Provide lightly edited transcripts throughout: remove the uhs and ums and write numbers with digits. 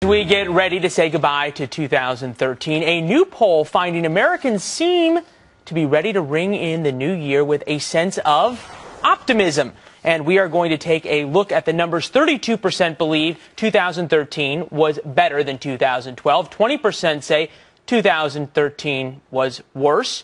We get ready to say goodbye to 2013. A new poll finding Americans seem to be ready to ring in the new year with a sense of optimism. And we are going to take a look at the numbers. 32% believe 2013 was better than 2012. 20% say 2013 was worse.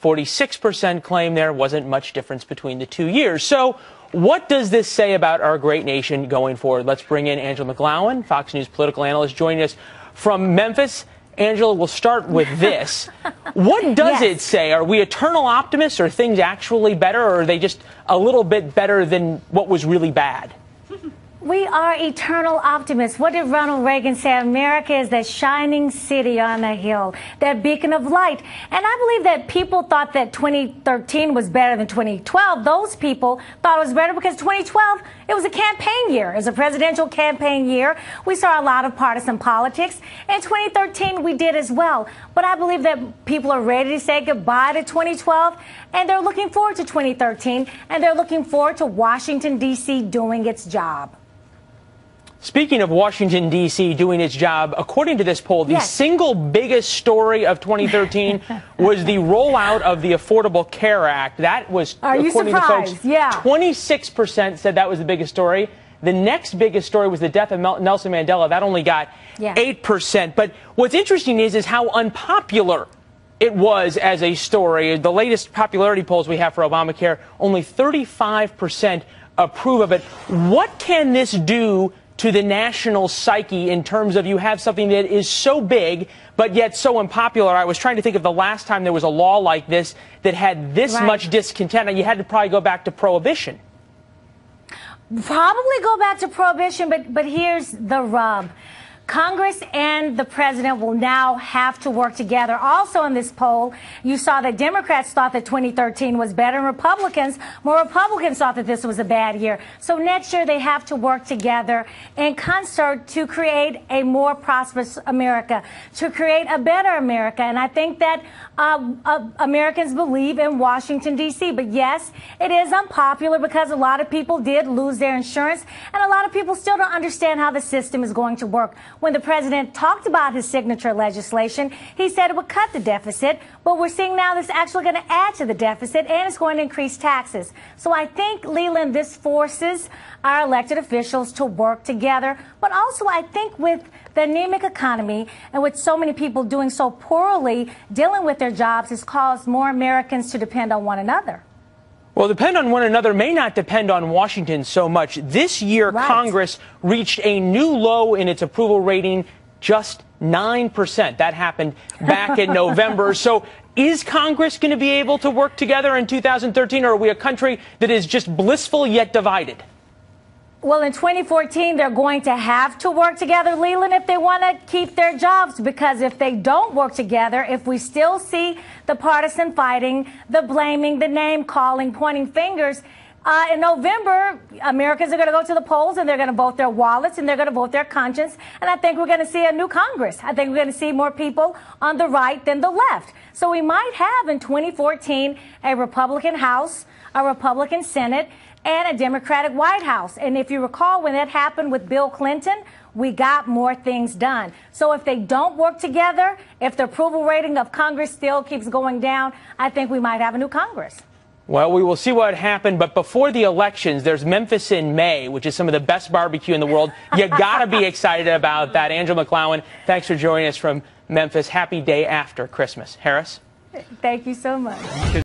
46% claim there wasn't much difference between the 2 years. So what does this say about our great nation going forward? Let's bring in Angela McGlowan, Fox News political analyst, joining us from Memphis. Angela, we'll start with this. What does it say? Are we eternal optimists? Are things actually better, or are they just a little bit better than what was really bad? We are eternal optimists. What did Ronald Reagan say? America is that shining city on a hill, that beacon of light. And I believe that people thought that 2013 was better than 2012. Those people thought it was better because 2012, it was a campaign year. It was a presidential campaign year. We saw a lot of partisan politics. In 2013, we did as well. But I believe that people are ready to say goodbye to 2012, and they're looking forward to 2013, and they're looking forward to Washington, D.C. doing its job. Speaking of Washington, D.C. doing its job, according to this poll, the single biggest story of 2013 was the rollout of the Affordable Care Act. That was, according to folks, 26% said that was the biggest story. The next biggest story was the death of Nelson Mandela. That only got 8%. But what's interesting is how unpopular it was as a story. The latest popularity polls we have for Obamacare, only 35% approve of it. What can this do to the national psyche in terms of you have something that is so big but yet so unpopular? I was trying to think of the last time there was a law like this that had this much discontent, and you had to probably go back to Prohibition. Probably go back to Prohibition, but here's the rub. Congress and the president will now have to work together. Also in this poll, you saw that Democrats thought that 2013 was better, and more Republicans thought that this was a bad year. So next year they have to work together in concert to create a more prosperous America, to create a better America. And I think that Americans believe in Washington, D.C. But yes, it is unpopular because a lot of people did lose their insurance, and a lot of people still don't understand how the system is going to work. When the president talked about his signature legislation, he said it would cut the deficit, but we're seeing now this actually going to add to the deficit, and it's going to increase taxes. So I think, Leland, this forces our elected officials to work together. But also I think with the anemic economy and with so many people doing so poorly dealing with their jobs, has caused more Americans to depend on one another. Well, depend on one another may not depend on Washington so much. This year, Congress reached a new low in its approval rating, just 9%. That happened back in November. So is Congress going to be able to work together in 2013, or are we a country that is just blissful yet divided? Well, in 2014, they're going to have to work together, Leland, if they want to keep their jobs, because if they don't work together, if we still see the partisan fighting, the blaming, the name calling, pointing fingers, in November, Americans are going to go to the polls and they're going to vote their wallets and they're going to vote their conscience. And I think we're going to see a new Congress. I think we're going to see more people on the right than the left. So we might have in 2014 a Republican House, a Republican Senate, and a Democratic White House. And if you recall, when that happened with Bill Clinton, we got more things done. So if they don't work together, if the approval rating of Congress still keeps going down, I think we might have a new Congress. Well, we will see what happened. But before the elections, there's Memphis in May, which is some of the best barbecue in the world. You got to be excited about that. Angela McGlowan, thanks for joining us from Memphis. Happy day after Christmas. Harris? Thank you so much.